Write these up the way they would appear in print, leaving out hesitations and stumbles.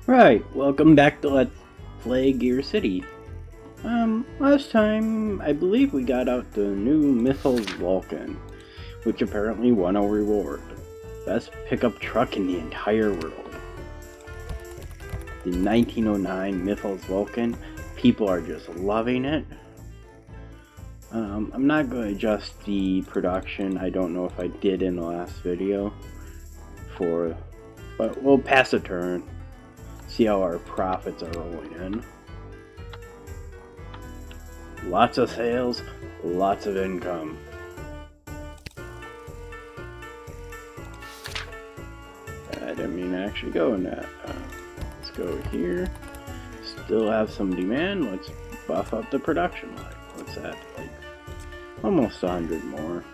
Right, welcome back to Let's Play GearCity. Last time, I believe we got out the new Mythos Vulcan, which apparently won a reward. Best pickup truck in the entire world. The 1909 Mythos Vulcan, people are just loving it. I'm not going to adjust the production, I don't know if I did in the last video, but we'll pass a turn. See how our profits are rolling in. Lots of sales, lots of income. I didn't mean to actually go in that. Let's go here. Still have some demand. Let's buff up the production line. What's that? Like almost 100 more.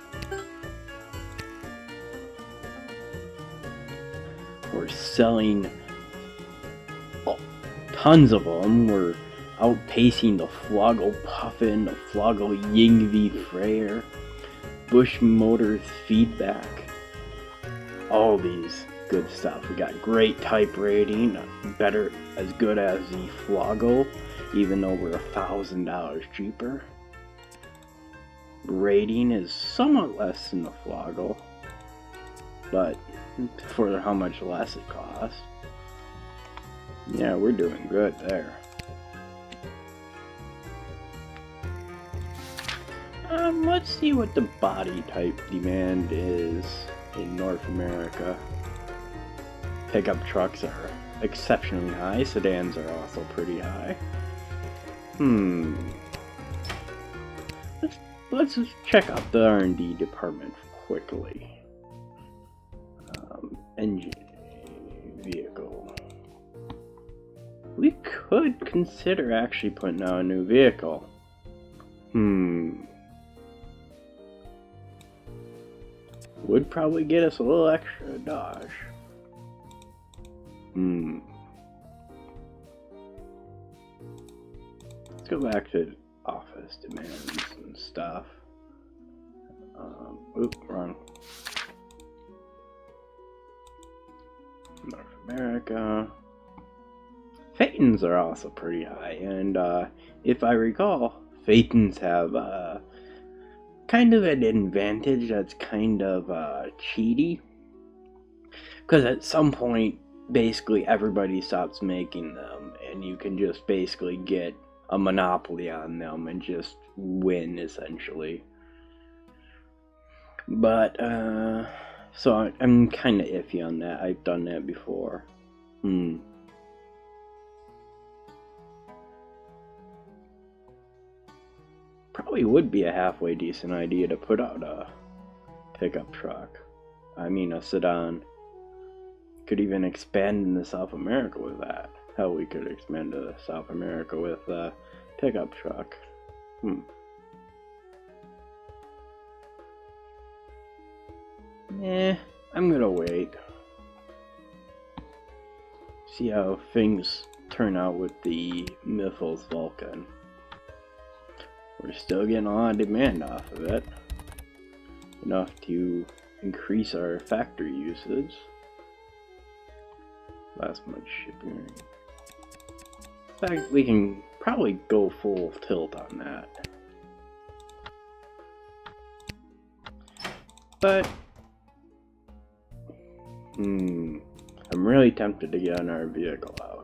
We're selling tons of them. We're outpacing the Floggle Puffin, the Floggle Yingvi Freyr, Bush Motors Feedback, all these good stuff. We got great type rating, better, as good as the Floggle, even though we're $1,000 cheaper. Rating is somewhat less than the Floggle, but for how much less it costs. Yeah, we're doing good there. Let's see what the body type demand is in North America. Pickup trucks are exceptionally high. Sedans are also pretty high. Let's just check out the R&D department quickly. Engine vehicle. We could consider actually putting out a new vehicle. Would probably get us a little extra dodge. Let's go back to office demands and stuff. Wrong. North America. Phaetons are also pretty high, and if I recall, Phaetons have kind of an advantage that's kind of cheaty, because at some point basically everybody stops making them and you can just basically get a monopoly on them and just win essentially. But so I'm kind of iffy on that. I've done that before. Probably would be a halfway decent idea to put out a pickup truck. I mean a sedan. Could even expand into South America with that. Hell, we could expand to South America with a pickup truck. I'm gonna wait. See how things turn out with the Mythos Vulcan. We're still getting a lot of demand off of it. Enough to increase our factory usage. Last month's shipping. In fact, we can probably go full tilt on that. But I'm really tempted to get our vehicle out.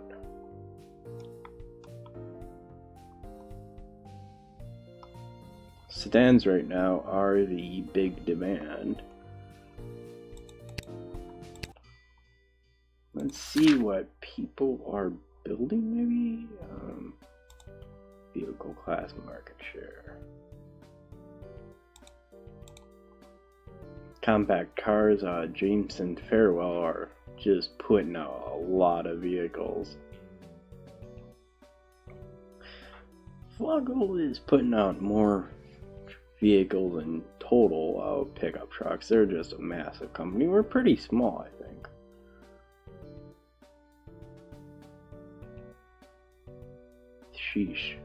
Sedans right now are the big demand. Let's see what people are building, maybe? Vehicle class market share. Compact cars, James and Farewell are just putting out a lot of vehicles. Floggle is putting out more vehicles in total of pickup trucks. They're just a massive company. We're pretty small, I think. Sheesh.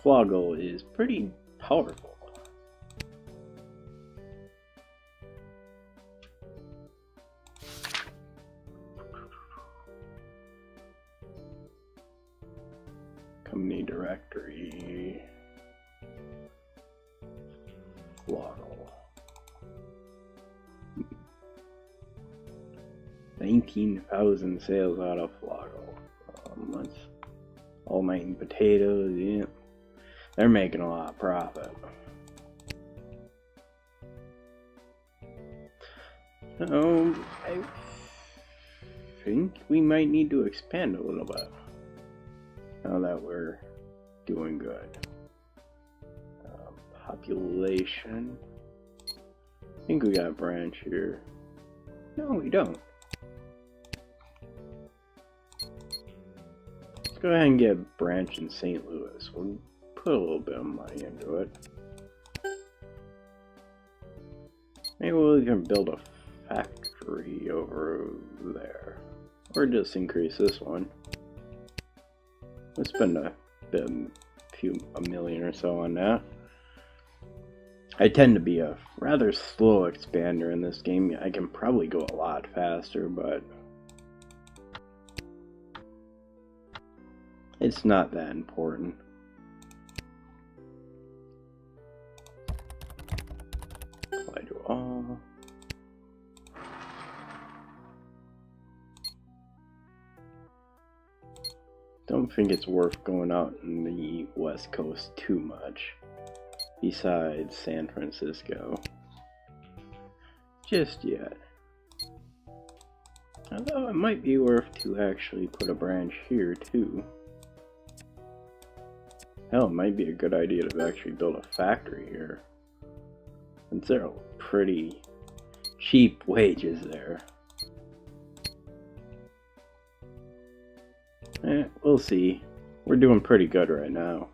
Floggle is pretty powerful. Company directory. Floggle. 19,000 sales out of Floggle. That's All Night and Potatoes. Yeah, they're making a lot of profit. So I think we might need to expand a little bit now that we're doing good. Population. I think we got a branch here. No, we don't. Let's go ahead and get a branch in St. Louis. We'll put a little bit of money into it. Maybe we can build a factory over there. Or just increase this one. Let's spend a million or so on that. I tend to be a rather slow expander in this game. I can probably go a lot faster, but it's not that important. I do all. Don't think it's worth going out in the West Coast too much. Besides San Francisco. Just yet. Although it might be worth to actually put a branch here too. Hell, it might be a good idea to actually build a factory here. Since there are pretty cheap wages there. We'll see. We're doing pretty good right now.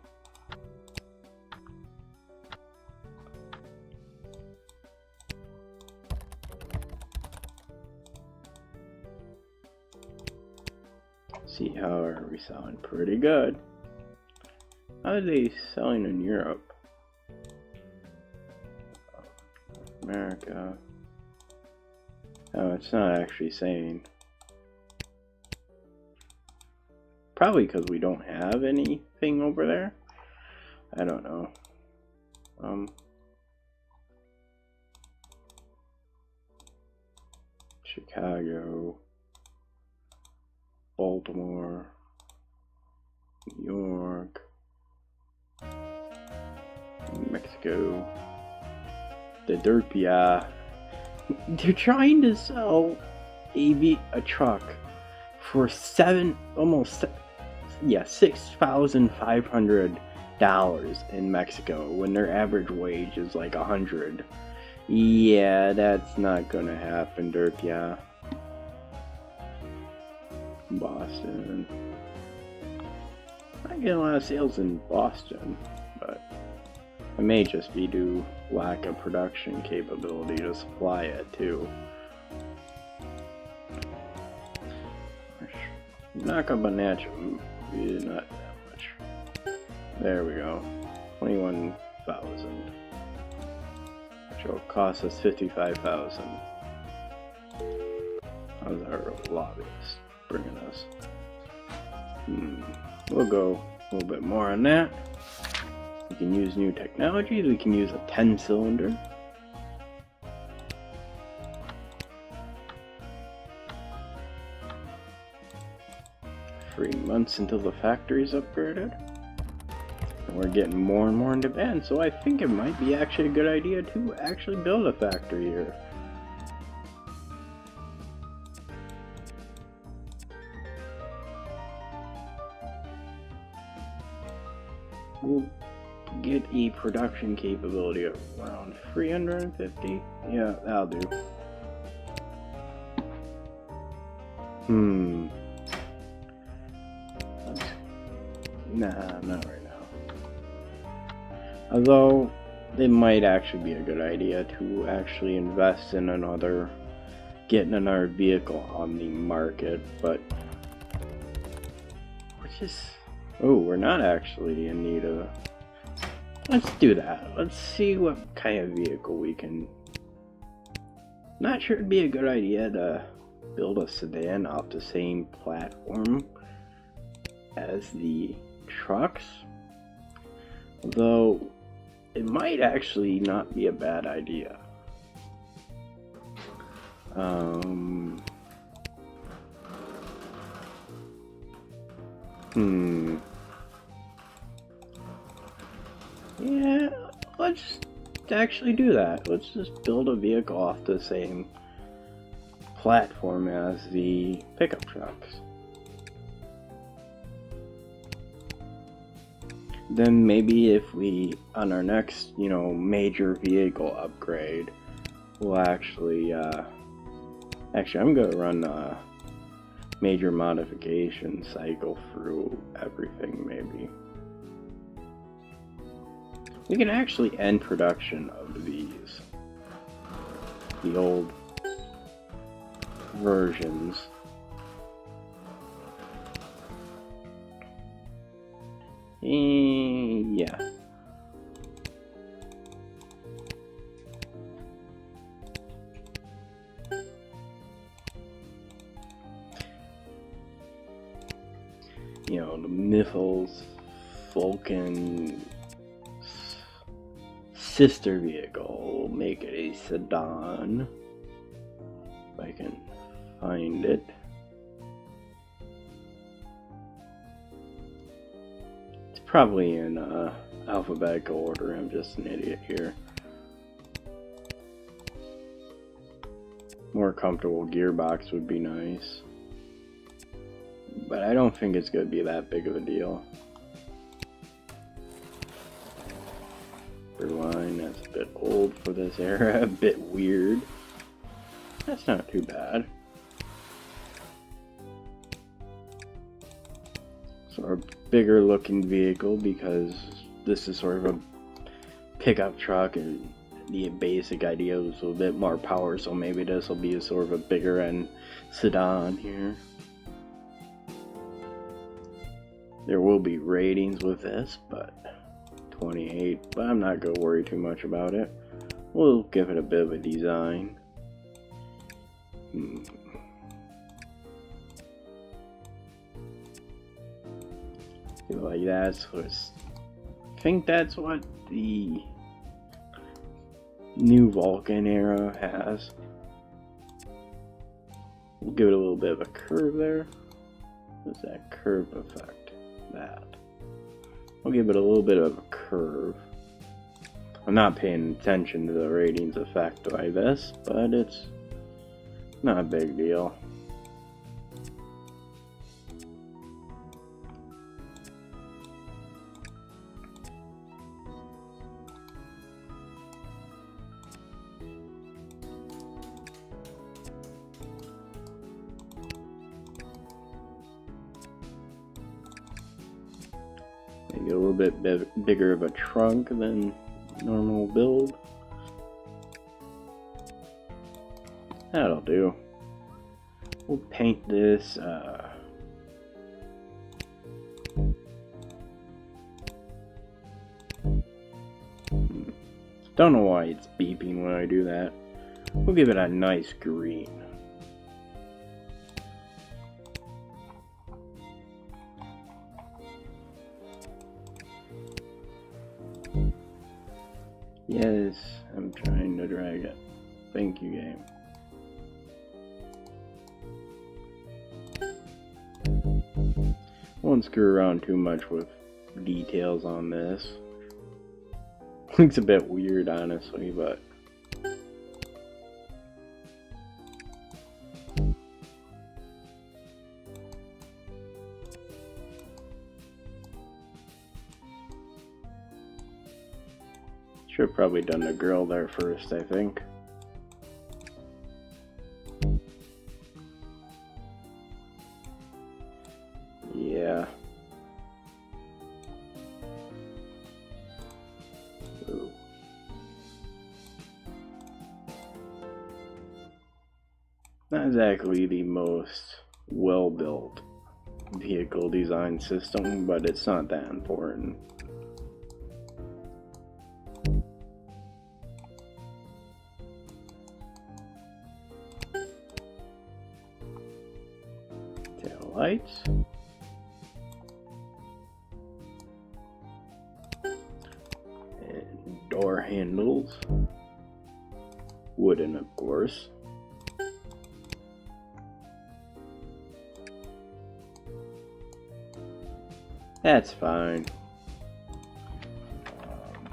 See, how are we selling? Pretty good. How are they selling in Europe? America. Oh, it's not actually saying. Probably because we don't have anything over there. I don't know. Chicago. Baltimore, New York, Mexico, the Derpia. They're trying to sell a truck for $6,500 in Mexico when their average wage is like $100. Yeah, that's not gonna happen, Derpia. Boston. I get a lot of sales in Boston, but it may just be due lack of production capability to supply it too. Knock up a natch, not that much. There we go. 21,000. Which will cost us 55,000. How's our lobbyist bringing us? We'll go a little bit more on that. We can use new technologies. We can use a 10-cylinder. Three months until the factory's upgraded. And we're getting more and more in demand, so I think it might be actually a good idea to actually build a factory here. We'll get a production capability of around 350. Yeah, that'll do. Nah, not right now. Although, it might actually be a good idea to actually invest in getting another vehicle on the market, but we're not actually in need of. Let's do that. Let's see what kind of vehicle we can. Not sure it'd be a good idea to build a sedan off the same platform as the trucks, though it might actually not be a bad idea. Yeah, let's actually do that. Let's just build a vehicle off the same platform as the pickup trucks. Then maybe if we, on our next, major vehicle upgrade, we'll actually I'm gonna run a major modification cycle through everything, maybe. We can actually end production of these, the old versions. Yeah. The Mythos Vulcan sister vehicle. We'll make it a sedan. If I can find it. It's probably in alphabetical order. I'm just an idiot here. More comfortable gearbox would be nice. But I don't think it's going to be that big of a deal. Line, that's a bit old for this era, a bit weird. That's not too bad. So our bigger looking vehicle, because this is sort of a pickup truck and the basic idea was a bit more power, so maybe this will be a sort of a bigger end sedan here. There will be ratings with this, but 28, but I'm not going to worry too much about it. We'll give it a bit of a design. Like that, so I think that's what the new Vulcan era has. We'll give it a little bit of a curve there. What's that curve effect? That. I'll give it a little bit of a curve. I'm not paying attention to the ratings effect by this, but it's not a big deal. Maybe a little bit bigger of a trunk than normal build. That'll do. We'll paint this don't know why it's beeping when I do that. We'll give it a nice green. Yes, I'm trying to drag it. Thank you, game. Won't screw around too much with details on this. Looks a bit weird, honestly, but should have probably done the grill there first, I think. Yeah. Ooh. Not exactly the most well-built vehicle design system, but it's not that important. Tail lights. handles. Wooden, of course. That's fine.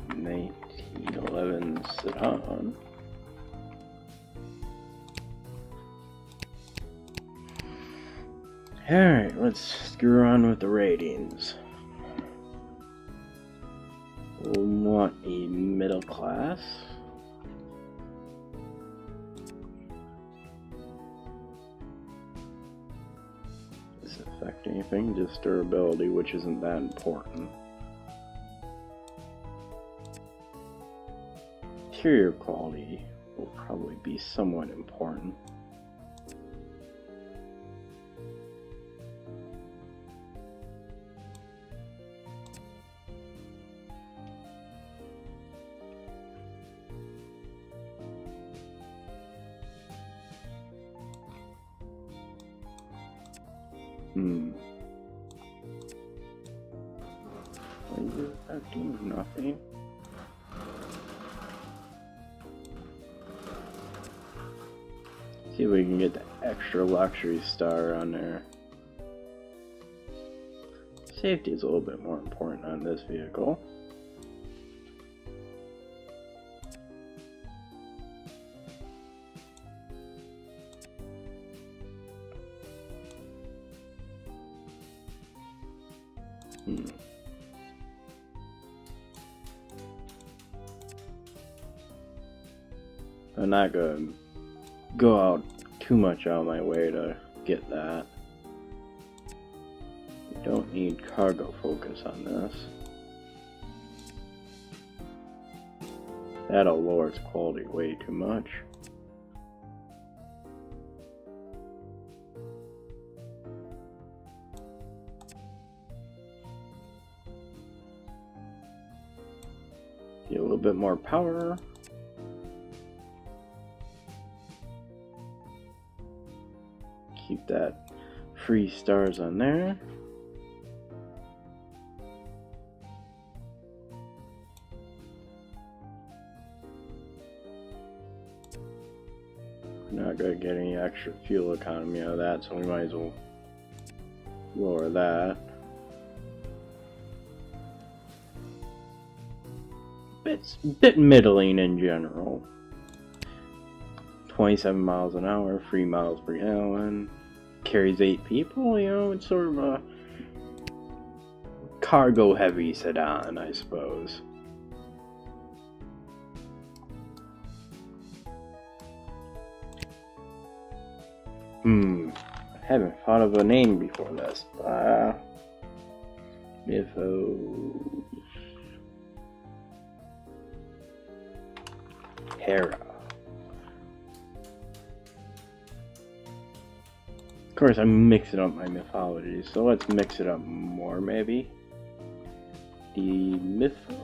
1911 sedan. Alright, let's screw on with the ratings. We'll want a middle class. Does this affect anything? Just durability, which isn't that important. Interior quality will probably be somewhat important. What is that doing? Nothing. See if we can get the extra luxury star on there. Safety is a little bit more important on this vehicle. I'm not gonna go out too much out of my way to get that. We don't need cargo focus on this. That'll lower its quality way too much. Get a little bit more power. Keep that free stars on there. We're not going to get any extra fuel economy out of that, so we might as well lower that. Bit middling in general. 27 miles an hour, 3 miles per gallon. Carries 8 people, you know, it's sort of a cargo heavy sedan, I suppose. I haven't thought of a name before this. Mythos. Hera. Of course, I'm mixing up my mythologies, so let's mix it up more, maybe. The Mythos...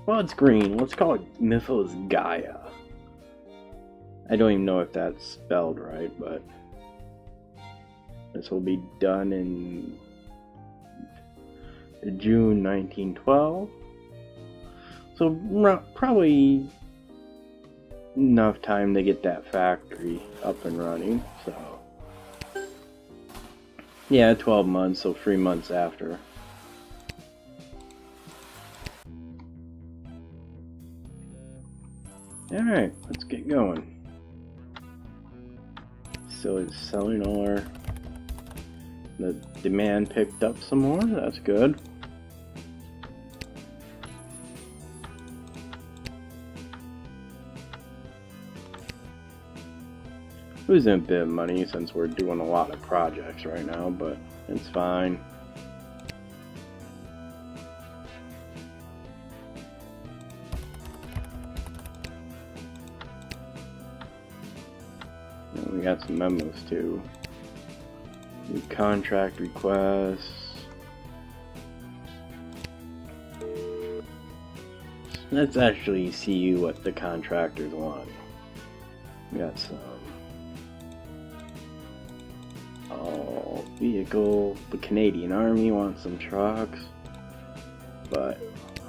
Well, it's green. Let's call it Mythos Gaia. I don't even know if that's spelled right, but... this will be done in June 1912. So, probably enough time to get that factory up and running, so... yeah, 12 months, so 3 months after. Alright, let's get going. So it's selling all our... the demand picked up some more, that's good. Losing a bit of money since we're doing a lot of projects right now, but it's fine. And we got some memos too. New contract requests. Let's actually see what the contractors want. We got some vehicle. The Canadian Army wants some trucks, but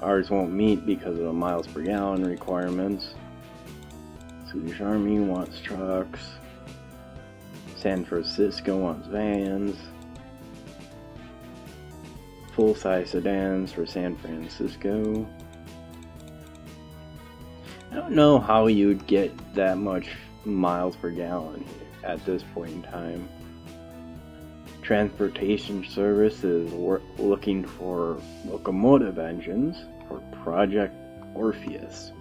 ours won't meet because of the miles per gallon requirements. Swedish Army wants trucks. San Francisco wants vans. Full-size sedans for San Francisco. I don't know how you'd get that much miles per gallon at this point in time. Transportation Service is looking for locomotive engines for Project Orpheus.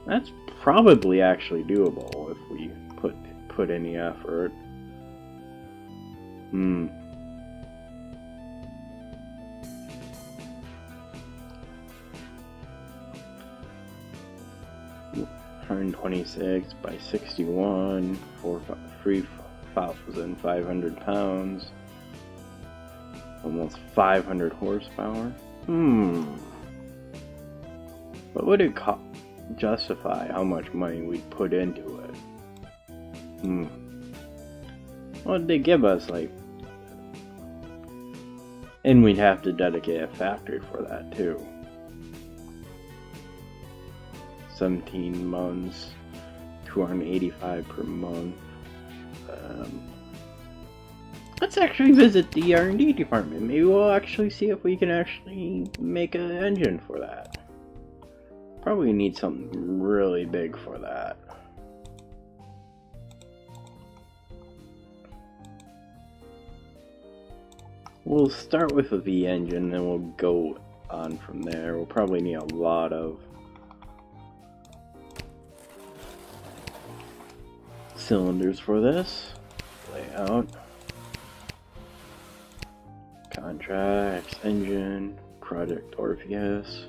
That's probably actually doable if we put any effort. $126 by 61 for 3,500 pounds. Almost 500 horsepower. What would it justify how much money we'd put into it? What did they give us, like? And we'd have to dedicate a factory for that too. 17 months, 285 per month. Let's actually visit the R&D department. Maybe we'll actually see if we can actually make an engine for that. Probably need something really big for that. We'll start with a V engine and we'll go on from there. We'll probably need a lot of cylinders for this. Layout. Contracts, engine, Project Orpheus.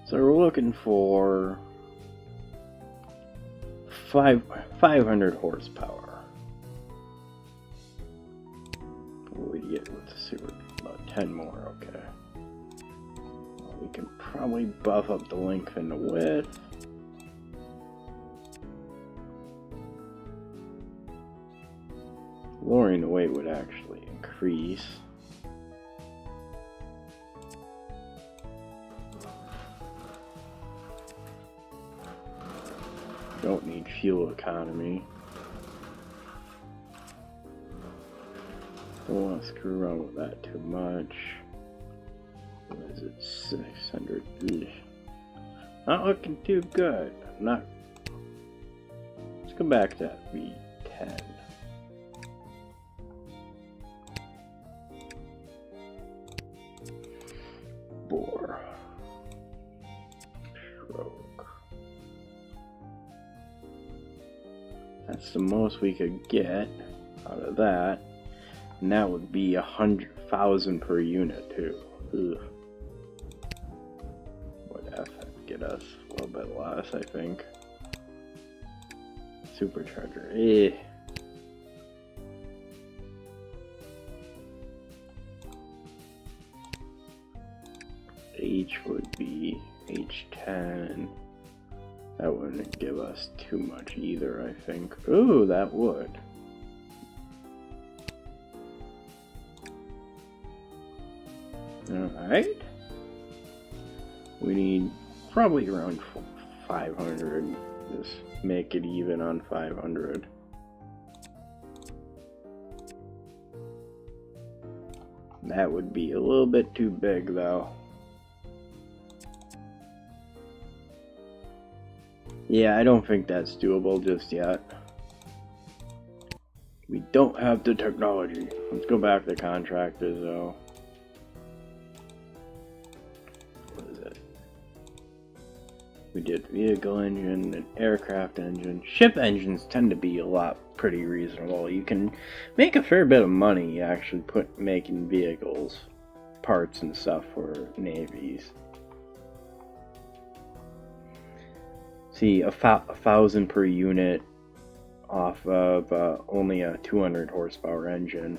So we're looking for 500 horsepower. What do we get with the super? About 10 more, okay. Well, we can probably buff up the length and the width. Lowering the weight would actually increase. Don't need fuel economy. Don't want to screw around with that too much. What is it? 600. Ugh. Not looking too good. Not. Let's go back to that V10. Bore. Stroke. That's the most we could get out of that. And that would be 100,000 per unit too. Ugh. Would F get us a little bit less, I think. Supercharger. H would be H10. That wouldn't give us too much either, I think. Ooh, that would. Alright. We need probably around 500. Just make it even on 500. That would be a little bit too big though. Yeah, I don't think that's doable just yet. We don't have the technology. Let's go back to contractors though. What is it? We did vehicle engine and aircraft engine. Ship engines tend to be a lot pretty reasonable. You can make a fair bit of money actually making vehicles, parts and stuff for navies. See, 1,000 per unit off of only a 200 horsepower engine.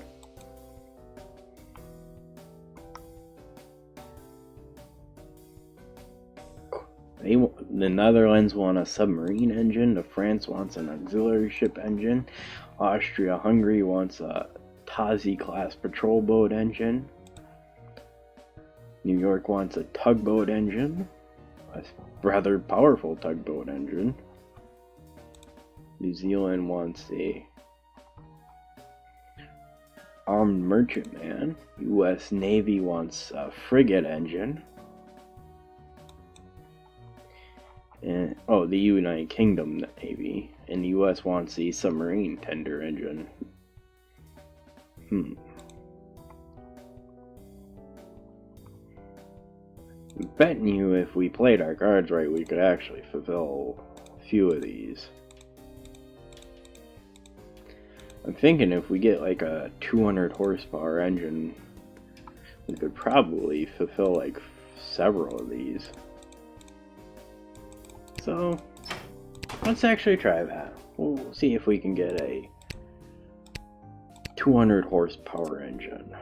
The Netherlands want a submarine engine. France wants an auxiliary ship engine. Austria-Hungary wants a Tazi class patrol boat engine. New York wants a tugboat engine, a rather powerful tugboat engine. New Zealand wants a armed merchantman. U.S. Navy wants a frigate engine. And the United Kingdom Navy. And the U.S. wants the submarine tender engine. I'm betting you if we played our cards right, we could actually fulfill a few of these. I'm thinking if we get like a 200 horsepower engine, we could probably fulfill like several of these. So, let's actually try that. We'll see if we can get a 200 horsepower engine.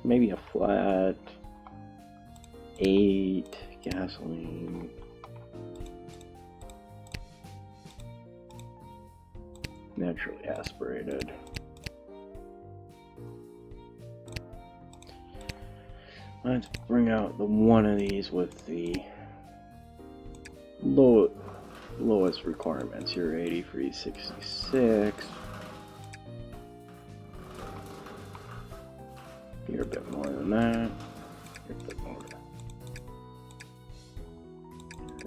Maybe a flat 8 gasoline. Naturally aspirated. Let's bring out the one of these with the lowest requirements. You're 8366. You're a bit more than that. You're a bit more.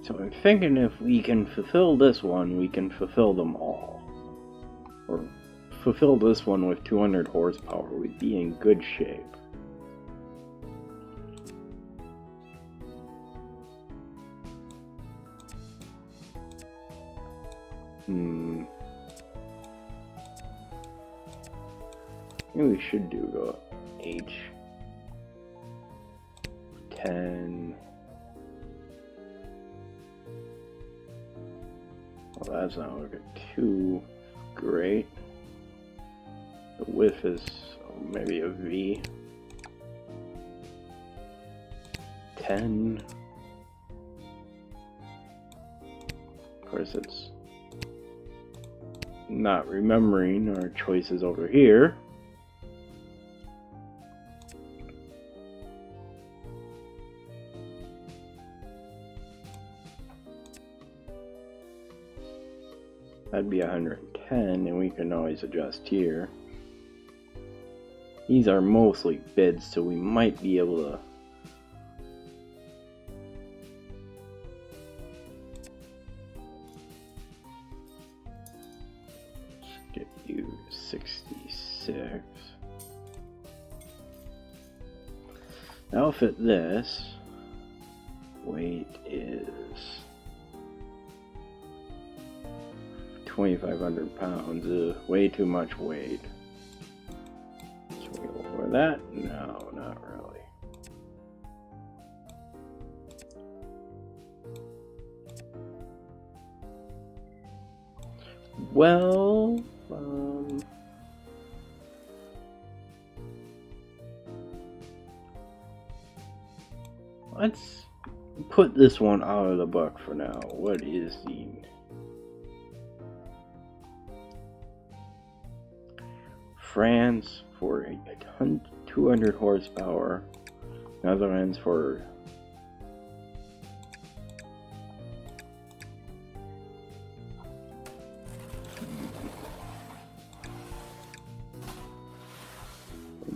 So I'm thinking if we can fulfill this one, we can fulfill them all. Or fulfill this one with 200 horsepower, we'd be in good shape. Maybe we should go H10. Well, that's not looking too great. The width is maybe a V. 10. Of course, it's not remembering our choices over here. That'd be 110, and we can always adjust here. These are mostly bids, so we might be able to get you 66. That'll fit this. Weight is 2,500 pounds. Way too much weight. Should we lower that? No, not really. Well, let's put this one out of the book for now. What is the France for 200 horsepower, Netherlands for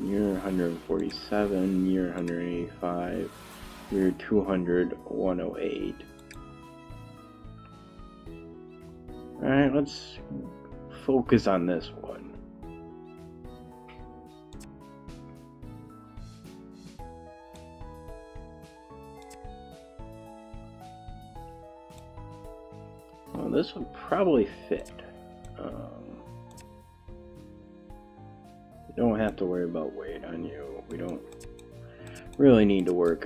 year 147, year 185, year 200, 108. Alright, let's focus on this one. Well, this would probably fit. You don't have to worry about weight on you. We don't really need to worry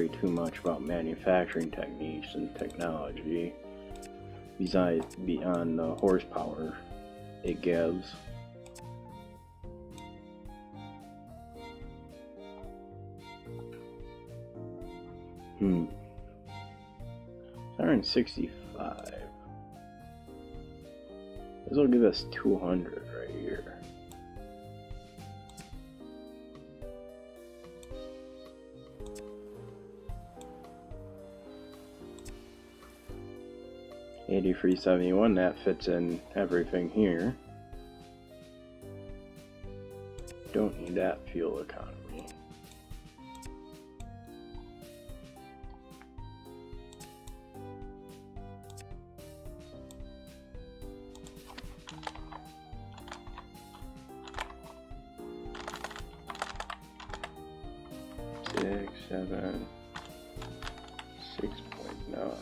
too much about manufacturing techniques and technology beyond the horsepower it gives. Hmm. 165. This will give us 200 right here. 8371, that fits in everything here. Don't need that fuel economy. Six, 7, 6.9,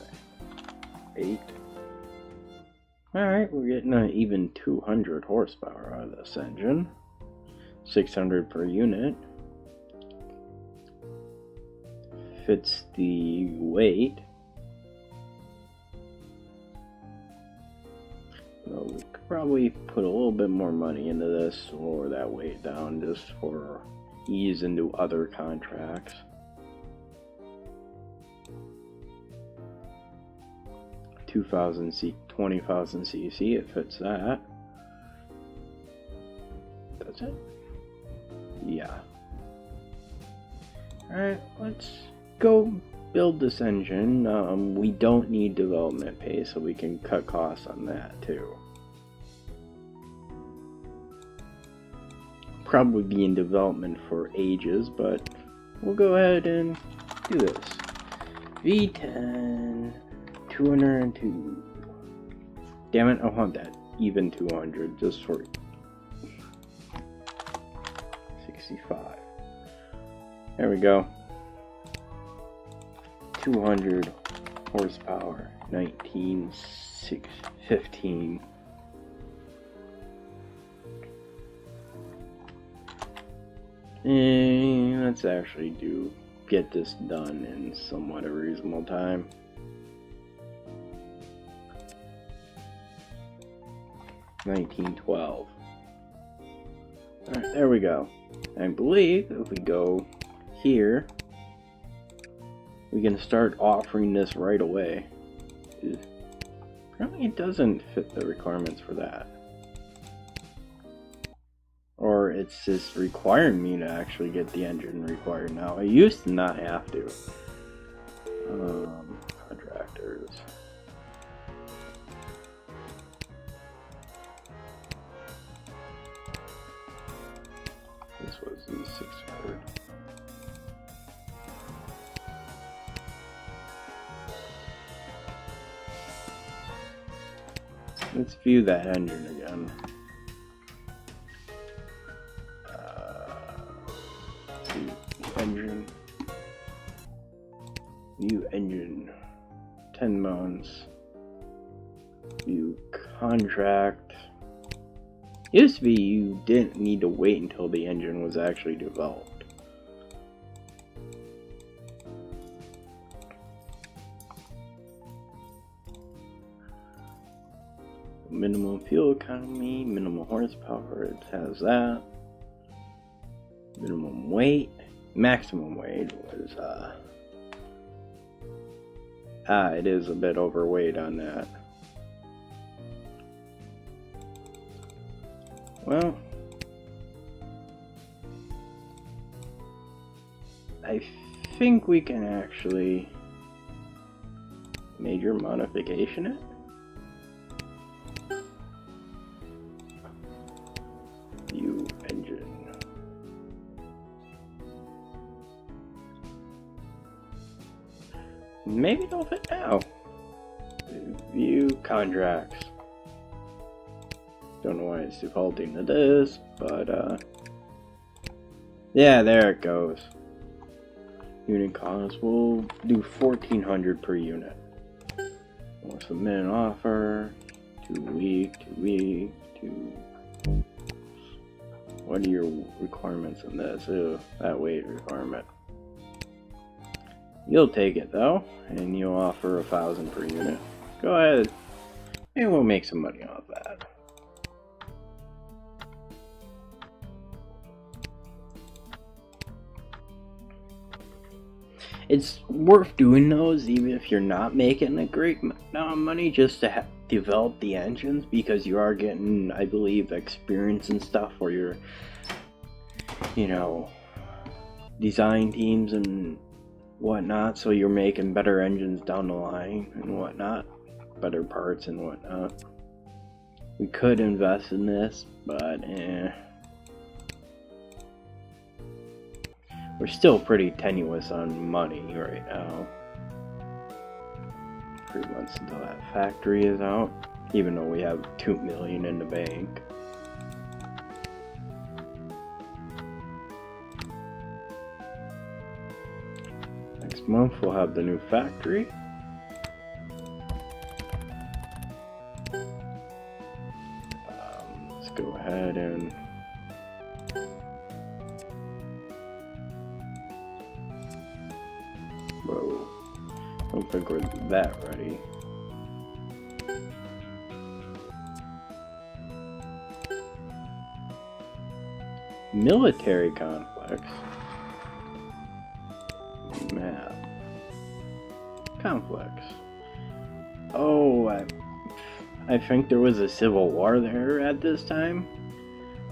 8. Alright, we're getting an even 200 horsepower out of this engine. 600 per unit. Fits the weight. Well, we could probably put a little bit more money into this, lower that weight down just for ease into other contracts. 20,000 cc, it fits that. That's it? Yeah. Alright, let's go build this engine. We don't need development pay, so we can cut costs on that too. Probably be in development for ages, but we'll go ahead and do this. V10 202. Damn it, I want that even 200 just for 65. There we go. 200 horsepower, 19,615. And let's actually get this done in somewhat a reasonable time. $19.12. Alright, there we go. I believe if we go here, we can start offering this right away. Apparently it doesn't fit the requirements for that. Or it's just requiring me to actually get the engine required now. I used to not have to. Contractors. This was the 600. Let's view that engine again. View engine. 10 months. View contract. It used to be you didn't need to wait until the engine was actually developed. Minimum fuel economy, minimum horsepower, it has that. Minimum weight, maximum weight was, it is a bit overweight on that. Well, I think we can actually major modification it. View engine. Maybe it'll fit now. View contracts. Don't know why it's defaulting to this, but yeah, there it goes. Unit cost, we'll do 1,400 per unit. We'll submit an offer. 2 week. What are your requirements in this? Ew, that weight requirement. You'll take it though, and you'll offer 1,000 per unit. Go ahead, and we'll make some money off that. It's worth doing those even if you're not making a great amount of money, just to develop the engines, because you are getting, I believe, experience and stuff for your, design teams and whatnot, so you're making better engines down the line and whatnot. better parts and whatnot. We could invest in this, but we're still pretty tenuous on money right now. 3 months until that factory is out, even though we have $2 million in the bank. Next month we'll have the new factory. Let's go ahead and whoa, I don't think we're that ready. Military conflicts. Map. Conflicts. Oh, I think there was a civil war there at this time.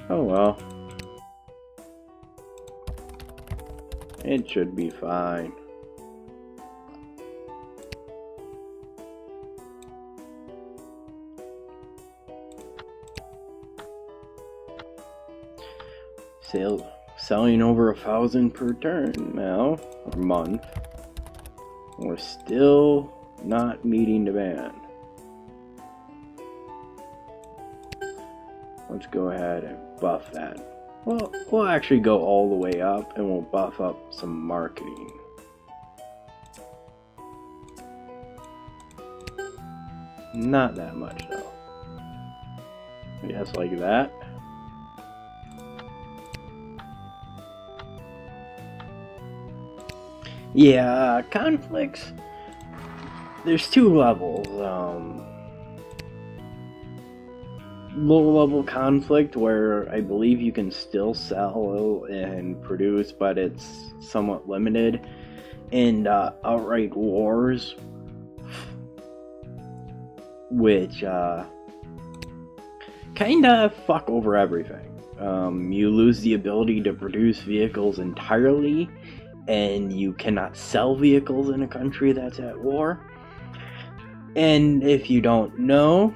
Oh well. It should be fine. Selling over 1,000 per turn now, or month. We're still not meeting demand. Let's go ahead and buff that. Well, we'll actually go all the way up and we'll buff up some marketing. Not that much though. Yes, like that. Yeah, conflicts. There's 2 levels. Low-level conflict, where I believe you can still sell and produce, but it's somewhat limited. And outright wars, which kinda fuck over everything. You lose the ability to produce vehicles entirely, and you cannot sell vehicles in a country that's at war. And if you don't know,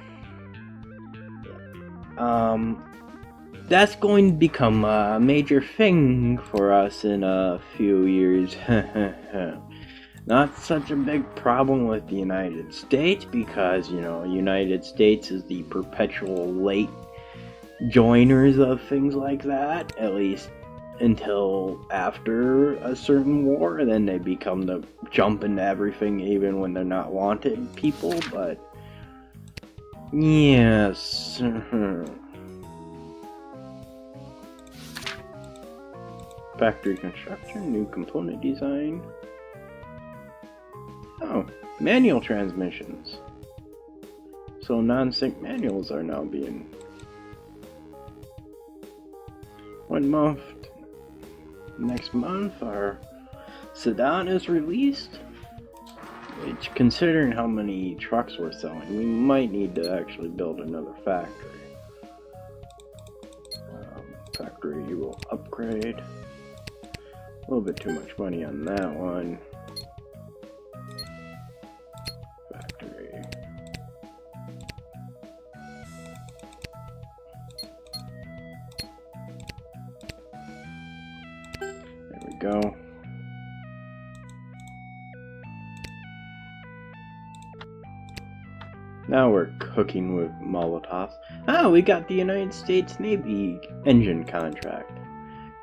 that's going to become a major thing for us in a few years. Not such a big problem with the United States, because, you know, United States is the perpetual late joiners of things like that, at least until after a certain war, and then they become the jump into everything even when they're not wanted people. But yes. Factory construction, new component design. Oh, manual transmissions. So non-sync manuals are now being 1 month. Next month, our sedan is released, which, considering how many trucks we're selling, we might need to actually build another factory. Factory will upgrade. A little bit too much money on that one. Factory. There we go. Now we're cooking with Molotovs. Ah, we got the United States Navy engine contract.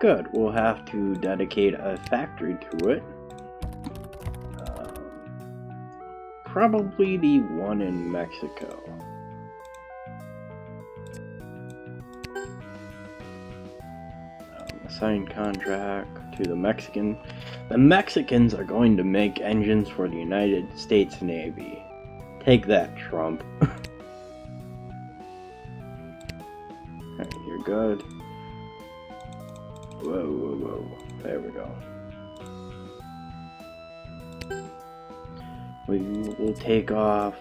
Good, we'll have to dedicate a factory to it. Probably the one in Mexico. Assign contract to the Mexican. The Mexicans are going to make engines for the United States Navy. Take that, Trump. Alright, you're good. Whoa, whoa, whoa. There we go. We will take off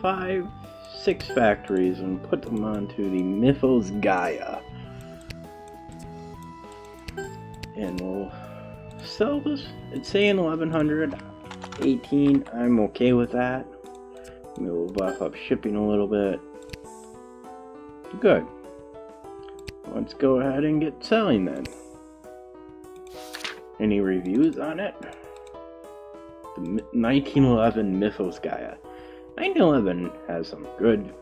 5, 6 factories and put them onto the Mythos Gaia. And we'll sell this. It's saying 1100. 18, I'm okay with that. We'll buff up shipping a little bit. Good. Let's go ahead and get selling then. Any reviews on it? The 1911 Mythos Gaia. 1911 has some good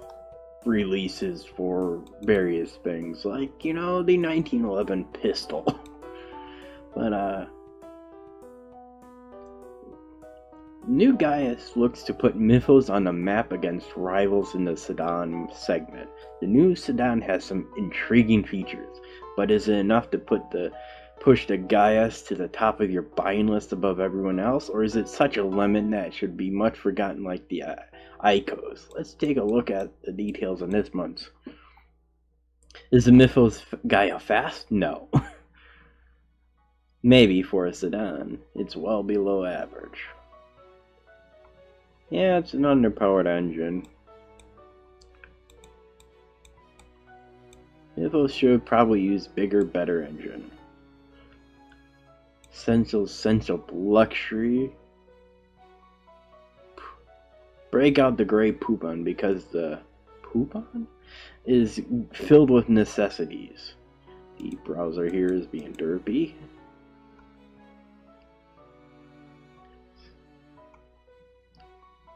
releases for various things, like, you know, the 1911 pistol. But, New Gaius looks to put Mythos on the map against rivals in the sedan segment. The new sedan has some intriguing features, but is it enough to push the Gaius to the top of your buying list above everyone else, or is it such a lemon that it should be much forgotten like the Icos? Let's take a look at the details on this month's. Is the Mythos Gaia fast? No. Maybe for a sedan. It's well below average. Yeah, it's an underpowered engine. Mythos should probably use bigger, better engine. Essential luxury. Break out the gray Poupon because the Poupon is filled with necessities. The browser here is being derpy.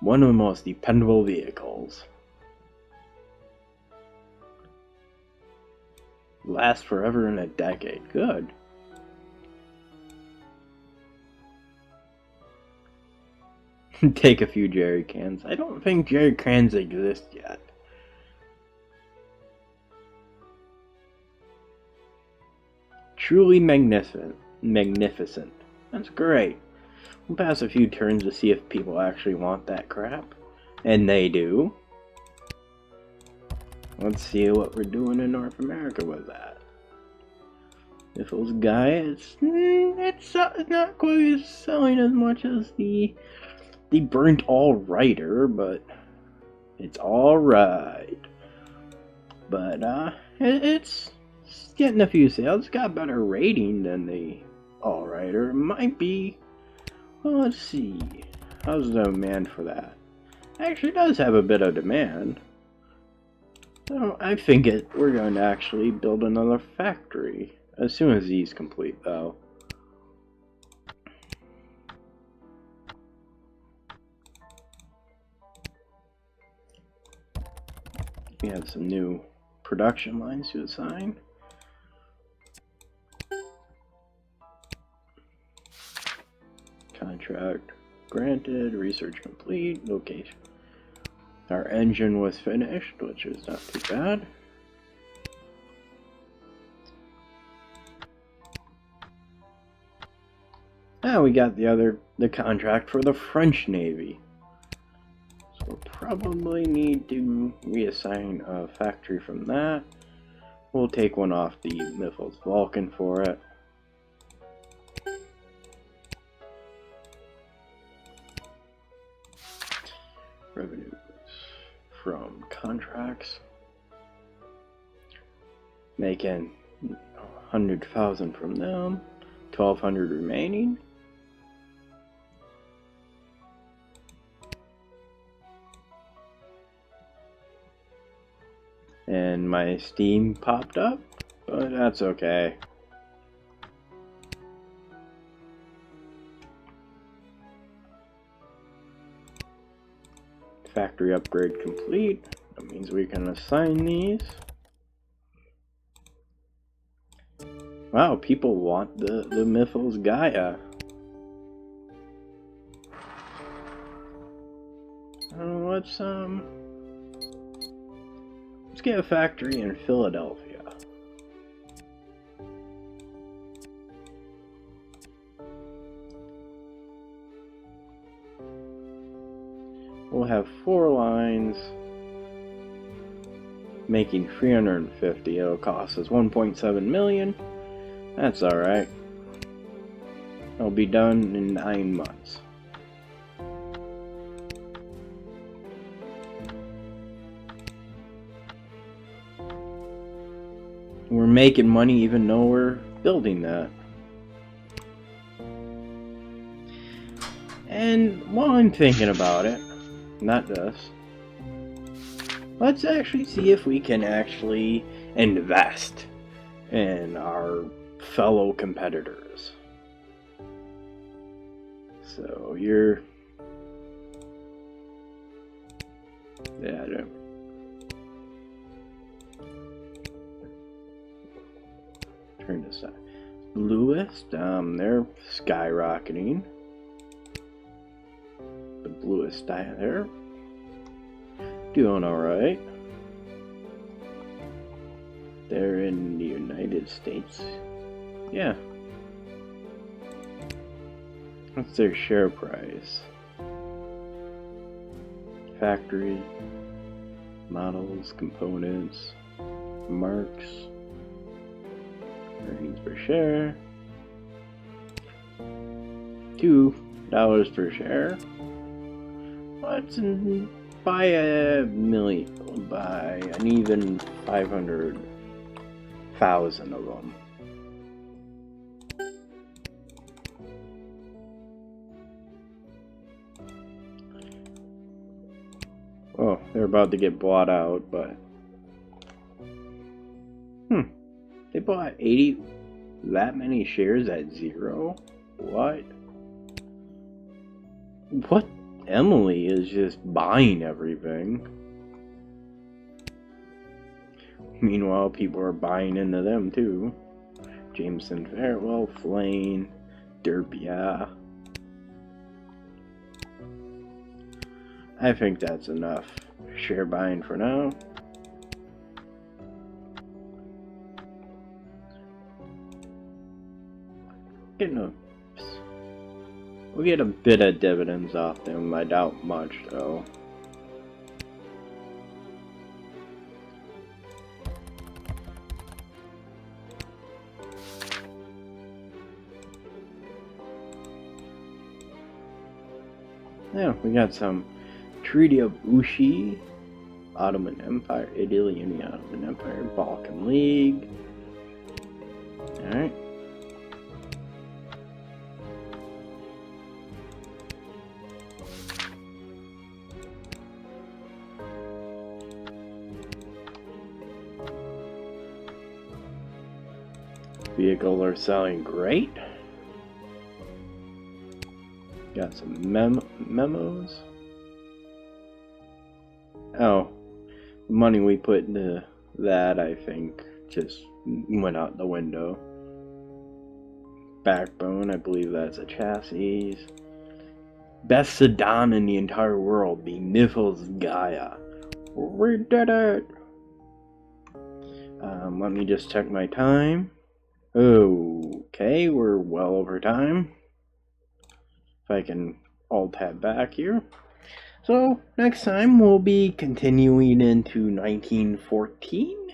One of the most dependable vehicles. Last forever in a decade. Good. Take a few jerry cans. I don't think jerry cans exist yet. Truly magnificent. That's great. We'll pass a few turns to see if people actually want that crap. And they do. Let's see what we're doing in North America with that. If it was Gaia, it's not quite selling as much as the burnt all-righter, but it's alright. But it's getting a few sales. It's got better rating than the all-righter. It might be. Well, let's see. How's the demand for that? Actually, it does have a bit of demand. So I think we're going to actually build another factory as soon as he's complete, though. We have some new production lines to assign. Contract granted, research complete, location. Our engine was finished, which is not too bad. Now we got the contract for the French Navy. So we'll probably need to reassign a factory from that. We'll take one off the Mythos Vulcan for it. Revenues from contracts. Making 100,000 from them. 1,200 remaining. And my Steam popped up, but that's okay. Factory upgrade complete. That means we can assign these. Wow, people want the Mythos Gaia. Let's get a factory in Philadelphia. We'll have 4 lines making 350. It'll cost us 1.7 million. That's alright. It'll be done in 9 months. We're making money even though we're building that. And And while I'm thinking about it, not this, let's actually see if we can actually invest in our fellow competitors. So you're... Yeah, I don't... Turn this on. Bluest, they're skyrocketing. The bluest there. Doing alright. They're in the United States. Yeah. What's their share price? Factory, models, components, marks, earnings per share, $2 per share. Let's buy a million, buy an even 500,000 of them. Oh, they're about to get bought out, but... They bought 80... that many shares at 0? What? What? Emily is just buying everything. Meanwhile, people are buying into them, too. Jameson Farewell, Flane, Derpia. I think that's enough share buying for now. We'll get a bit of dividends off them. I doubt much, though. Yeah, we got some Treaty of Ushi, Ottoman Empire, Italy and the Ottoman Empire, Balkan League. Alright. Vehicles are selling great. Got some memos. Oh, the money we put into that, I think, just went out the window. Backbone, I believe that's a chassis. Best sedan in the entire world, the Nifl's Gaia. We did it! Let me just check my time. Okay, we're well over time. If I can alt-tab back here. So, next time we'll be continuing into 1914.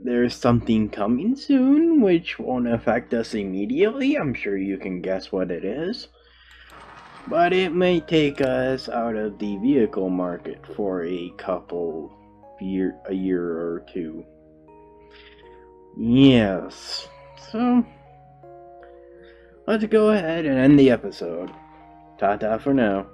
There's something coming soon, which won't affect us immediately. I'm sure you can guess what it is. But it may take us out of the vehicle market for a year or two. Yes. So, let's go ahead and end the episode. Ta-ta for now.